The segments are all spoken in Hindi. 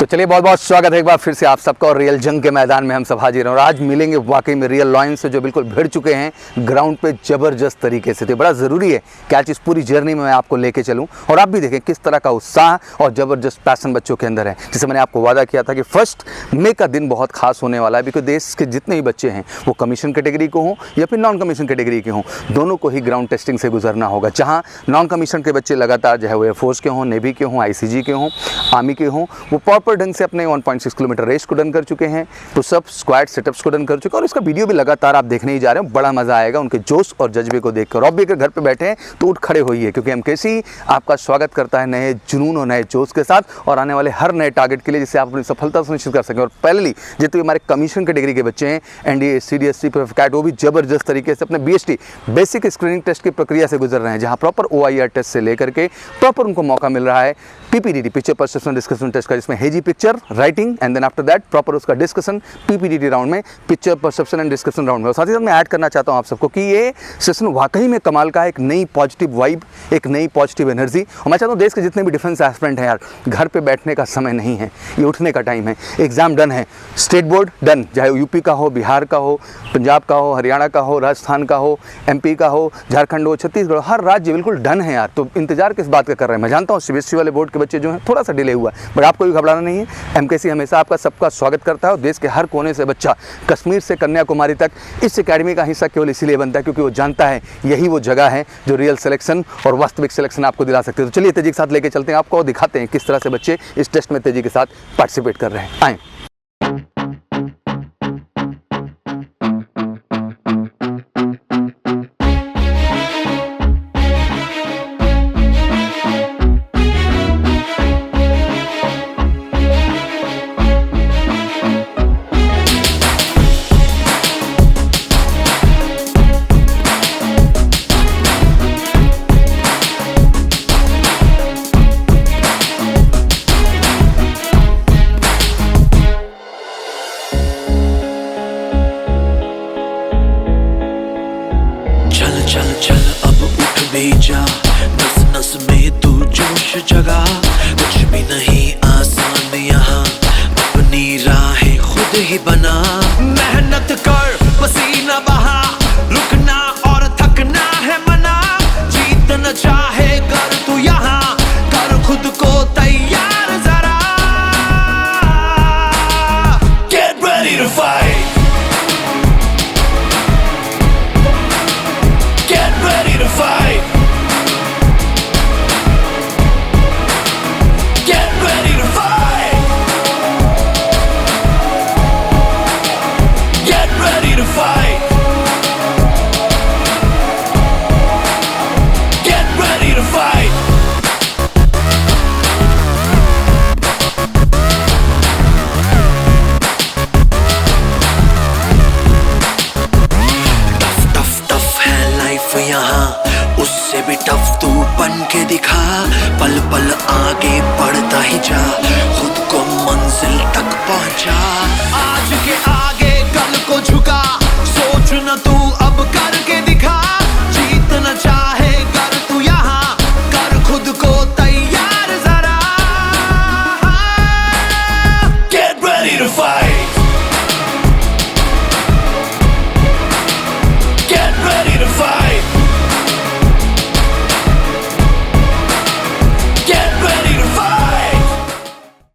तो चलिए बहुत बहुत स्वागत है एक बार फिर से आप सबका और रियल जंग के मैदान में हम सब हाजिर हैं और आज मिलेंगे वाकई में रियल लॉयंस से जो बिल्कुल भिड़ चुके हैं ग्राउंड पे ज़बरदस्त तरीके से। तो बड़ा ज़रूरी है कि आज इस पूरी जर्नी में मैं आपको लेके चलूं और आप भी देखें किस तरह का उत्साह और ज़बरदस्त पैशन बच्चों के अंदर है। जैसे मैंने आपको वादा किया था कि 1 मई का दिन बहुत खास होने वाला है, बिकॉज देश के जितने भी बच्चे हैं वो कमीशन कैटेगरी को हों या फिर नॉन कमीशन कैटेगरी के हों, दोनों को ही ग्राउंड टेस्टिंग से गुजरना होगा। जहाँ नॉन कमीशन के बच्चे लगातार चाहे वो एयरफोर्स के हों, नेवी के हों, ICG के हों, आर्मी के हों, वो प्रॉपर ढंग से अपने 1.6 किलोमीटर रेस को डन कर चुके हैं, पुशअप स्क्वाट सेटअप्स को डन कर चुके हैं और इसका वीडियो भी लगातार आप देखने ही जा रहे हैं। बड़ा मजा आएगा उनके जोश और जज्बे को देखकर। और भी अगर घर पे बैठे हैं तो उठ खड़े होइए, क्योंकि MKC आपका स्वागत करता है नए जुनून और नए जोश के साथ और आने वाले हर नए टारगेट के लिए, जिससे आप अपनी सफलता सुनिश्चित कर सकें। और पहले जितने हमारे कमीशन कैटेगरी के बच्चे हैं, NDA, CDSC, कैट, वो भी जबरदस्त तरीके से अपने BST बेसिक स्क्रीनिंग टेस्ट की प्रक्रिया से गुजर रहे हैं, जहां प्रॉपर OIR टेस्ट से लेकर के प्रॉपर उनको मौका मिल रहा है PPDT picture perception discussion test का, जिसमें hazy picture writing and then after that proper उसका डिस्कशन PPDT राउंड में, picture perception and discussion round में। और साथ ही साथ मैं ऐड करना चाहता हूं आप सबको कि ये सेशन वाकई में कमाल का है, एक नई पॉजिटिव वाइब, एक नई पॉजिटिव एनर्जी। और मैं चाहता हूं देश के जितने भी डिफेंस एस्पिरेंट हैं यार, घर पे बैठने का समय नहीं है, ये उठने का टाइम है। एग्जाम डन है, स्टेट बोर्ड डन, चाहे UP का हो, बिहार का हो, पंजाब का हो, हरियाणा का हो, राजस्थान का हो, MP का हो, झारखंड हो, छत्तीसगढ़, हर राज्य बिल्कुल डन है यार। तो इंतजार किस बात का कर रहे हैं। मैं जानता हूँ CBSE वाले बोर्ड के बच्चे जो हैं थोड़ा सा डिले हुआ है, बट आपको भी घबराना नहीं है। MKC हमेशा आपका सबका स्वागत करता है और देश के हर कोने से बच्चा कश्मीर से कन्याकुमारी तक इस एकेडमी का हिस्सा केवल इसीलिए बनता है क्योंकि वो जानता है यही वो जगह है जो रियल सिलेक्शन और वास्तविक सिलेक्शन आपको दिला सकते हैं। तो चलिए तेजी के साथ लेके चलते हैं आपको और दिखाते हैं किस तरह से बच्चे इस टेस्ट में तेजी के साथ पार्टिसिपेट कर रहे हैं। आए चल चल अब उठ भी जा, नस नस में तू जोश जगा। कुछ भी नहीं आसान यहाँ, अपनी राहें खुद ही बना। मेहनत कर, पसीना बहा, रुकना और थकना है मना। जीतना चाहे कर तू यहाँ, कर खुद को तैयार जरा। Get ready to fight. Fight. Get ready to fight. Get ready to fight. Get ready to fight. Tough है लाइफ यहाँ, उससे भी टफ तू बन के दिखा। पल पल आगे बढ़ता ही जा, खुद को मंजिल तक पहुंचा। आज के आगे कल को झुका, सोच न तू अब करके दिखा। जीतना चाहे कर तू यहाँ, कर खुद को तैयार जरा। Get ready to fight. Get ready to fight.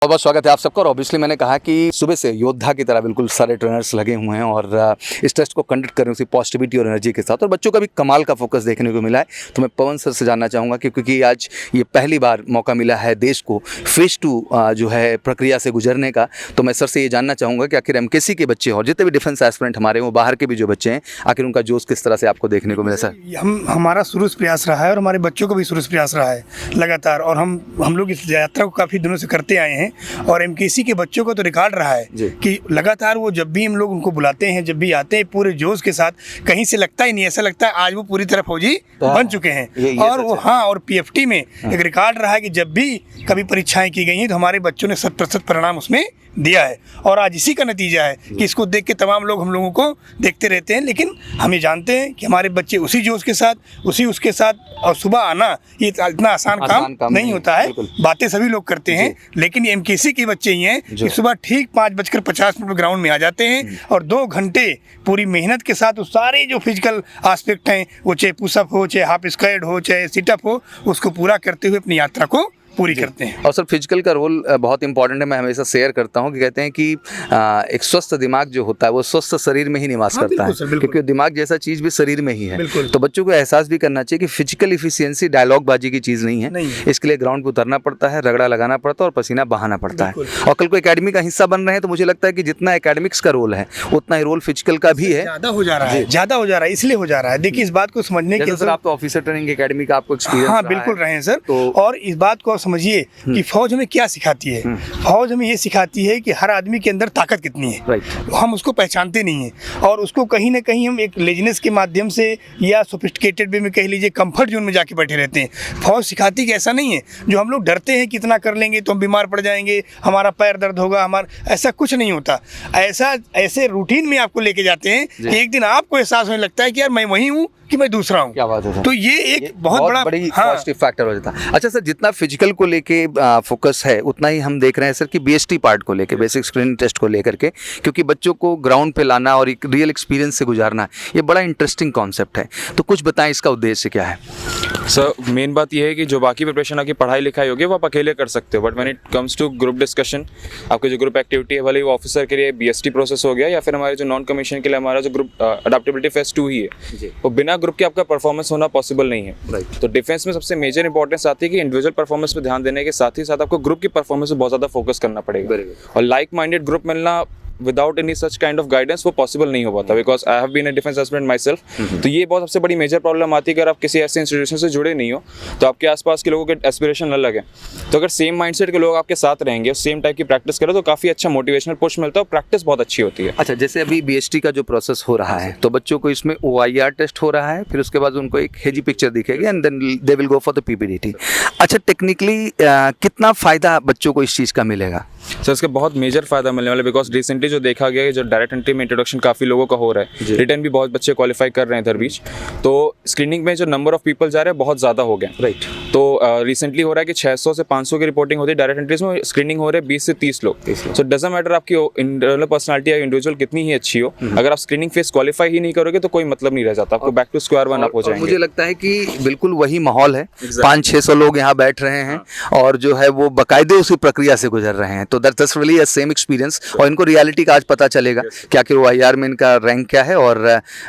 बहुत बहुत स्वागत है आप सबका। और ऑब्वियसली मैंने कहा कि सुबह से योद्धा की तरह बिल्कुल सारे ट्रेनर्स लगे हुए हैं और इस टेस्ट को कंडक्ट कर रहे हैं उसी पॉजिटिविटी और एनर्जी के साथ, और बच्चों का भी कमाल का फोकस देखने को मिला है। तो मैं पवन सर से जानना चाहूँगा कि क्योंकि आज ये पहली बार मौका मिला है देश को फेज 2 जो है प्रक्रिया से गुजरने का, तो मैं सर से ये जानना चाहूँगा कि आखिर MKC के बच्चे और जितने भी डिफेंस एस्पिरेंट हमारे वो बाहर के भी जो बच्चे हैं, आखिर उनका जोश किस तरह से आपको देखने को मिला सर? हमारा शुरू से प्रयास रहा है और हमारे बच्चों को भी शुरू से प्रयास रहा है लगातार, और हम लोग इस यात्रा को काफ़ी दिनों से करते आए हैं। और MKC के बच्चों को तो रिकॉर्ड रहा है कि लगातार वो जब भी हम लोग उनको बुलाते हैं, जब भी आते हैं पूरे जोश के साथ, कहीं से लगता ही नहीं, ऐसा लगता है आज वो पूरी तरह फौजी बन चुके हैं। और वो और PFT में एक रिकॉर्ड रहा है कि जब भी कभी परीक्षाएं की गई हैं तो हमारे बच्चों ने 100% परिणाम उसमें दिया है और आज इसी का नतीजा है कि इसको देख के तमाम लोग हम लोगों को देखते रहते हैं। लेकिन हम ये जानते हैं कि हमारे बच्चे उसी जोश के साथ उसके साथ और सुबह आना ये इतना आसान काम नहीं होता है। बातें सभी लोग करते हैं, लेकिन ये MKC के बच्चे ही हैं कि सुबह ठीक 5:50 में ग्राउंड में आ जाते हैं और 2 घंटे पूरी मेहनत के साथ उस सारे जो फिजिकल एस्पेक्ट हैं, वो चाहे पुशअप हो, चाहे हाफ स्क्वाट हो, चाहे सिटअप हो, उसको पूरा करते हुए अपनी यात्रा को पूरी करते हैं। और सर फिजिकल का रोल बहुत इंपॉर्टेंट है। मैं हमेशा शेयर करता हूँ कि कहते हैं कि एक स्वस्थ दिमाग जो होता है वो स्वस्थ शरीर में ही निवास करता है, क्योंकि दिमाग जैसा चीज़ भी शरीर में ही है। तो बच्चों को एहसास भी करना चाहिए कि फिजिकल इफिशियंसी डायलॉग बाजी की चीज़ नहीं है। इसके लिए ग्राउंड पर उतरना पड़ता है, रगड़ा लगाना पड़ता है और पसीना बहाना पड़ता है। और कल को एकेडमी का हिस्सा बन रहे हैं तो मुझे लगता है कि जितना एकेडमिक्स का रोल है उतना ही रोल फिजिकल का भी है। ज़्यादा हो जा रहा है, इसलिए हो जा रहा है। देखिए इस बात को समझने के सर आप तो ऑफिसर ट्रेनिंग एकेडमी का आपको एक्सपीरियंस। हाँ बिल्कुल रहे हैं सर। और इस बात को आप समझिए कि फौज हमें क्या सिखाती है। फौज हमें ये सिखाती है कि हर आदमी के अंदर ताकत कितनी है। हम उसको पहचानते नहीं हैं और उसको कहीं ना कहीं हम एक लेजनेस के माध्यम से या सोफिस्टिकेटेड वे में कह लीजिए कंफर्ट जोन में जाके बैठे रहते हैं। फौज सिखाती कि ऐसा नहीं है, जो हम लोग डरते हैं कितना कर लेंगे तो हम बीमार पड़ जाएंगे, हमारा पैर दर्द होगा, ऐसा कुछ नहीं होता। ऐसे रूटीन में आपको लेके जाते हैं कि एक दिन आपको एहसास होने लगता है कि यार मैं वही हूँ कि मैं दूसरा हूँ। क्या बात है। तो ये एक बहुत बड़ी पॉजिटिव फैक्टर हो जाता है। अच्छा सर, जितना फिजिकल को लेके फोकस है उतना ही हम देख रहे हैं सर कि BST पार्ट को लेके, बेसिक स्क्रीनिंग टेस्ट को लेकर के, क्योंकि बच्चों को ग्राउंड पे लाना और एक रियल एक्सपीरियंस से गुजारना ये बड़ा इंटरेस्टिंग कॉन्सेप्ट है। तो कुछ बताएं इसका उद्देश्य क्या है। सर मेन बात यह है कि जो बाकी प्रिपरेशन आपकी पढ़ाई लिखाई होगी वो आप अकेले कर सकते हो, but when it comes to group discussion, आपकी जो ग्रुप एक्टिविटी है, भले वो ऑफिसर के लिए BST प्रोसेस हो गया या फिर हमारे जो नॉन कमीशन के लिए हमारा जो ग्रुप अडेप्टेबिलिटी फेज 2 ही है, वो बिना ग्रुप के आपका परफॉर्मेंस होना पॉसिबल नहीं है। तो डिफेंस में सबसे मेजर इंपॉर्टेंस आती है कि इंडिविजुअल परफॉर्मेंस पे ध्यान देने के साथ ही साथ आपको ग्रुप की परफॉर्मेंस पे बहुत ज़्यादा फोकस करना पड़ेगा। और लाइक माइंडेड ग्रुप मिलना without any such kind of guidance वो पॉसिबल नहीं हो पाता, because I have been a defence aspirant myself. तो ये बहुत सबसे बड़ी मेजर प्रॉब्लम आती है कि अगर आप किसी ऐसे इंस्टीट्यूशन से जुड़े नहीं हो तो आपके आसपास के लोगों के एस्पिरेशन न लगे। तो अगर सेम माइंडसेट के लोग आपके साथ रहेंगे, सेम टाइप की प्रैक्टिस करें तो काफ़ी अच्छा मोटिवेशनल पुश मिलता है और प्रैक्टिस बहुत अच्छी होती है। अच्छा, जैसे अभी BST का जो प्रोसेस हो रहा है तो बच्चों को इसमें OIR टेस्ट हो रहा है, फिर उसके बाद उनको एक हेजी पिक्चर दिखेगी and then they will go for the PPDT। अच्छा, टेक्निकली कितना फ़ायदा बच्चों को इस चीज़ का मिलेगा? सर इसका बहुत मेजर फायदा मिलने वाला है, बिकॉज रिसेंटली जो देखा गया है, जो डायरेक्ट एंट्री में इंट्रोडक्शन काफ़ी लोगों का हो रहा है, रिटर्न भी बहुत बच्चे क्वालिफाई कर रहे हैं इधर बीच। तो स्क्रीनिंग में जो नंबर ऑफ पीपल जा रहे हैं बहुत ज़्यादा हो गए। राइट। तो रिसेंटली हो रहा है कि 600 से 500 की रिपोर्टिंग होती है डायरेक्ट एंट्रीज में, स्क्रीनिंग हो रहे हैं 20 से 30 लोग। सो डजंट मैटर आपकी इंटरनल पर्सनालिटी या इंडिविजुअल कितनी ही अच्छी हो, अगर आप स्क्रीनिंग फेस क्वालिफाई ही नहीं करोगे तो कोई मतलब नहीं रह जाता, आपको बैक टू स्क्वायर वन आप हो जाएंगे। मुझे लगता है कि बिल्कुल वही माहौल है, 500-600 लोग यहाँ बैठ रहे हैं और जो है वो बाकायदे उसी प्रक्रिया से गुजर रहे हैं। तो that's really a same experience और इनको रियलिटी का आज पता चलेगा कि आखिर OIR में इनका रैंक क्या है और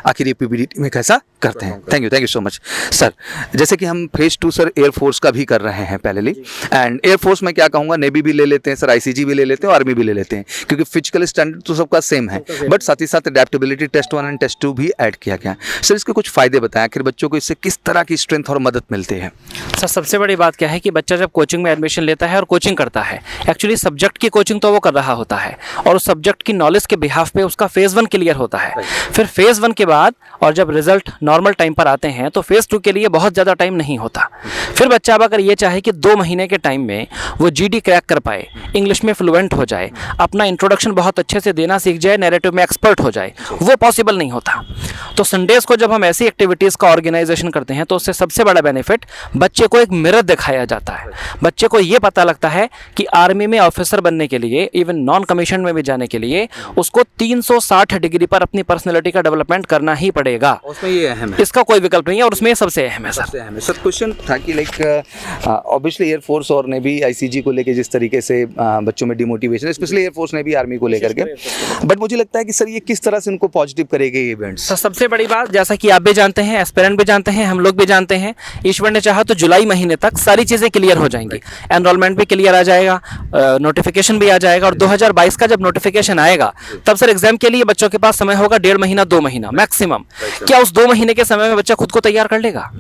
आखिर ये PPDT में कैसा करते हैं। Thank you so much sir. जैसे कि हम फेज 2 सर एयरफोर्स का भी कर रहे हैं पहले, एंड एयरफोर्स में क्या कहूँगा, नेवी भी ले लेते हैं सर, ICG भी ले लेते हैं, आर्मी भी ले लेते हैं, क्योंकि फिजिकल स्टैंडर्ड तो सबका सेम है, बट साथ ही साथ अडेप्टेबिलिटी टेस्ट 1 एंड टेस्ट 2 भी ऐड किया गया। सर इसके कुछ फ़ायदे बताएं, आखिर बच्चों को इससे किस तरह की स्ट्रेंथ और मदद मिलती है? सर सबसे बड़ी बात क्या है कि बच्चा जब कोचिंग में एडमिशन लेता है और कोचिंग करता है, एक्चुअली सब्जेक्ट की कोचिंग तो वो कर रहा होता है और उस सब्जेक्ट की नॉलेज के बिहाफ पे उसका फेज़ 1 क्लियर होता है। फिर फेज़ 1 के बाद और जब रिजल्ट नॉर्मल टाइम पर आते हैं तो फेज़ 2 के लिए बहुत ज़्यादा टाइम नहीं होता। फिर बच्चा अब अगर ये चाहे कि 2 महीने के टाइम में वो GD क्रैक कर पाए, इंग्लिश में फ्लुएंट हो जाए, अपना इंट्रोडक्शन बहुत अच्छे से देना सीख जाए, नैरेटिव में एक्सपर्ट हो जाए, वो पॉसिबल नहीं होता। तो संडेज़ को जब हम ऐसी एक्टिविटीज़ का ऑर्गेनाइजेशन करते हैं तो उससे सबसे बड़ा बेनिफिट बच्चे को एक मिरर दिखाया जाता है। बच्चे को ये पता लगता है कि आर्मी में ऑफिसर बनने के लिए, इवन नॉन कमीशन में भी जाने के लिए उसको 360 डिग्री पर अपनी पर्सनैलिटी का डेवलपमेंट करना ही पड़ेगा। उसमें ये अहम है, इसका कोई विकल्प नहीं है और उसमें सबसे अहम है सर। क्वेश्चन था कि लाइक ऑब्वियसली एयरफोर्स और नेवी ICG को लेके जिस तरीके से बच्चों में demotivation, specially air force navy army को लेकर के, बट मुझे लगता है कि सर ये किस तरह से उनको पॉजिटिव करेगा ये इवेंट्स? सर सबसे बड़ी बात, जैसा कि आप भी जानते हैं, एस्पिरेंट भी जानते हैं, हम लोग भी जानते हैं, ईश्वर ने चाहा तो जुलाई महीने तक सारी चीज़ें क्लियर हो जाएंगी, एनरोलमेंट भी क्लियर आ जाएगा, नोटिफिकेशन भी आ जाएगा और 2022 का जब नोटिफिकेशन नोटिफिकेशन आएगा तब सर एग्जाम के लिए बच्चों के पास समय होगा 1.5 महीना 2 महीना मैक्सिमम। क्या उस 2 महीने के समय में बच्चा खुद को तैयार कर लेगा?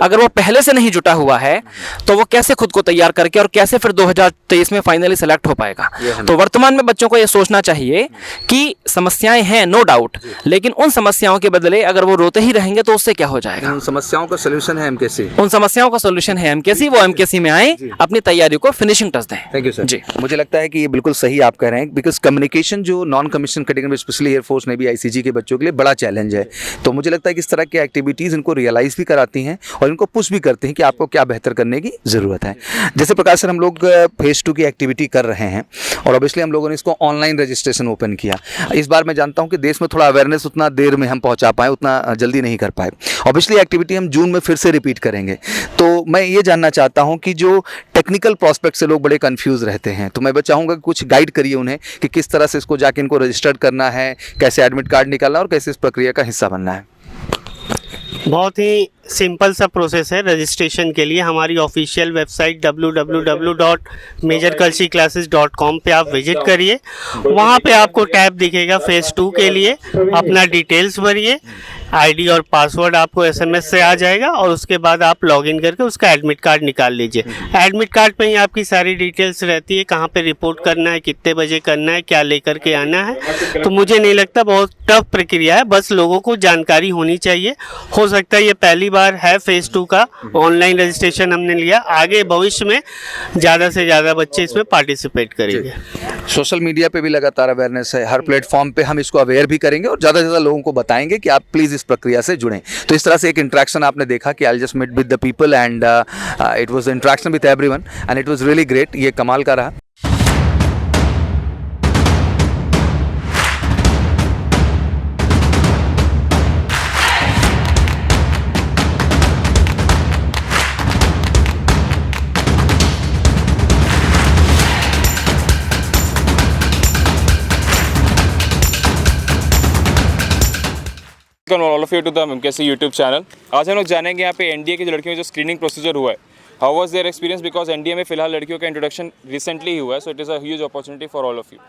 अगर वो पहले से नहीं जुटा हुआ है तो वो कैसे खुद को तैयार करके और कैसे फिर 2023 में फाइनली सेलेक्ट हो पाएगा? तो वर्तमान में बच्चों को ये सोचना चाहिए कि समस्याएं हैं नो डाउट, लेकिन उन समस्याओं के बदले अगर वो रोते ही रहेंगे तो उससे क्या हो जाएगा? उन समस्याओं का सोल्यूशन है एमकेसी। उन समस्याओं का सोल्यूशन है एमकेसी। वो एमकेसी में आए, अपनी तैयारी को फिनिशिंग टच दें। थैंक यू सर जी। मुझे लगता है कि ये बिल्कुल सही आप कह रहे हैं, बिकॉज कम्युनिकेशन जो नॉन कमीशन कैटेगरी में स्पेशली एयरफोर्स नेवी आईसीजी के बच्चों के लिए बड़ा चैलेंज है। तो मुझे लगता है कि इस तरह की एक्टिविटीज़ इनको रियलाइज़ भी कराती हैं और इनको पुश भी करते हैं कि आपको क्या बेहतर करने की ज़रूरत है। जैसे प्रकाश सर हम लोग फेज़ 2 की एक्टिविटी कर रहे हैं और ऑब्वियसली हम लोगों ने इसको ऑनलाइन रजिस्ट्रेशन ओपन किया। इस बार मैं जानता हूँ कि देश में थोड़ा अवेयरनेस उतना देर में हम पहुँचा पाए, उतना जल्दी नहीं कर पाए। ऑब्वियसली एक्टिविटी हम जून में फिर से रिपीट करेंगे। तो मैं ये जानना चाहता हूँ कि जो टेक्निकल प्रोस्पेक्ट से लोग बड़े कंफ्यूज रहते हैं, तो मैं चाहूँगा कि कुछ गाइड करिए उन्हें कि किस तरह से इसको जाके इनको रजिस्टर्ड करना है, कैसे एडमिट कार्ड निकालना है और कैसे इस प्रक्रिया का हिस्सा बनना है। बहुत ही सिंपल सा प्रोसेस है रजिस्ट्रेशन के लिए। हमारी ऑफिशियल वेबसाइट www.majorkulshiclasses.com पे आप विजिट करिए। वहाँ पे आपको टैब दिखेगा फेज़ 2 के लिए। अपना डिटेल्स भरिए, आईडी और पासवर्ड आपको एसएमएस से आ जाएगा और उसके बाद आप लॉगिन करके उसका एडमिट कार्ड निकाल लीजिए। एडमिट कार्ड पे ही आपकी सारी डिटेल्स रहती है, कहाँ पे रिपोर्ट करना है, कितने बजे करना है, क्या लेकर के आना है। तो मुझे नहीं लगता बहुत टफ प्रक्रिया है, बस लोगों को जानकारी होनी चाहिए। हो सकता है ये पहली बार है फेज़ 2 का ऑनलाइन रजिस्ट्रेशन हमने लिया, आगे भविष्य में ज़्यादा से ज़्यादा बच्चे इसमें पार्टिसिपेट करेंगे। सोशल मीडिया पे भी लगातार अवेयरनेस है, हर प्लेटफॉर्म पे हम इसको अवेयर भी करेंगे और ज़्यादा से ज़्यादा लोगों को बताएंगे कि आप प्लीज़ इस प्रक्रिया से जुड़ें। तो इस तरह से एक इंटरेक्शन आपने देखा कि I just met with the people and it was interaction with everyone and it was really great. ये कमाल का रहा। All of you to the MKC YouTube channel. आज हम लोग जानेंगे यहाँ पे एनडीए की जो लड़कियों में जो स्क्रीनिंग प्रोसीजर हुआ है, how was their experience, because NDA में फिलहाल लड़कियों का इंट्रोडक्शन रिसेंटली ही हुआ है, so it is a huge opportunity for all of you.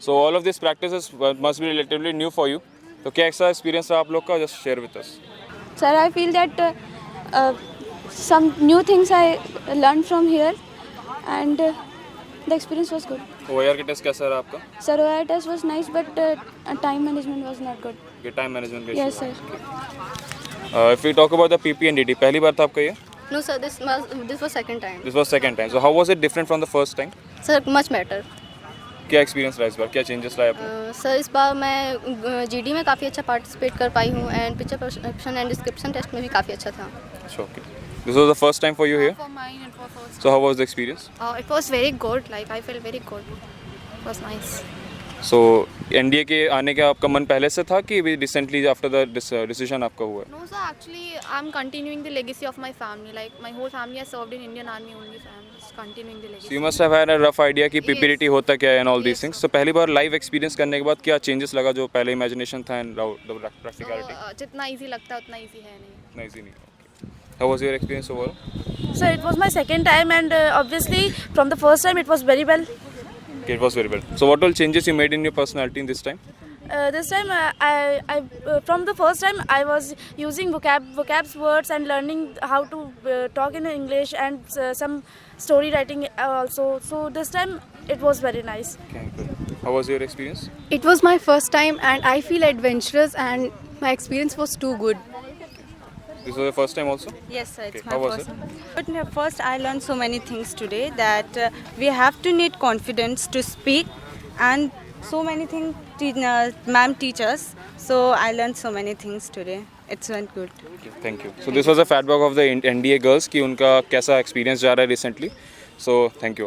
So all of this practices must be relatively new for you. तो क्या ऐसा एक्सपीरियंस रहा आप लोग का, just share with us. Sir, I feel that some new things I learned from here and the experience was good. OER का टेस्ट कैसा रहा आपका? Sir, OER test was nice but time management was not good. ये टाइम मैनेजमेंट का Yes, sir. If we talk about the PP and DD, पहली बार था आपका ये? No, sir. This was second time. This was second time. So how was it different from the first time? Sir, much better. क्या एक्सपीरियंस रहा इस बार, क्या चेंजेस लाए आपने? सर इस बार मैं जीडी में काफ़ी अच्छा पार्टिसिपेट कर पाई हूँ and picture perception and description test में भी काफ़ी अच्छा था। अच्छा, okay. This was the first time for you here? For mine it was first. So how was the experience? It was very good. Like I felt very good. It was nice. So NDA के आने का आपका मन पहले से था कि रिसेंटली आफ्टर द डिसीजन आपका हुआ है? No, sir. Actually, I'm continuing the legacy of my family. Like my whole family has served in Indian Army only, so I'm just continuing the legacy. So you must have had a rough idea कि PPDT होता क्या है and all these things. So पहली बार लाइव एक्सपीरियंस करने के बाद क्या चेंजेस लगा जो पहले इमेजिनेशन था एंड द प्रैक्टिकलिटी? जितना easy लगता है उतना easy है नहीं. इतना इजी नहीं। How was your experience overall? So it was my second time and obviously from the first time it was very well. Okay, it was very well. So what all changes you made in your personality in this time? This time from the first time I was using vocabs words and learning how to talk in English and some story writing also. So this time it was very nice. Okay, good. How was your experience? It was my first time and I feel adventurous and my experience was too good. This was the first time also? Yes, sir. It's Okay, my how was first it? time. But first, I learned so many things today that we have to need confidence to speak, and so many things ma'am teach us. So I learned so many things today. It's went good. Okay, thank you. So this was a feedback of the NDA girls कि उनका कैसा experience जा रहा है recently. So thank you all.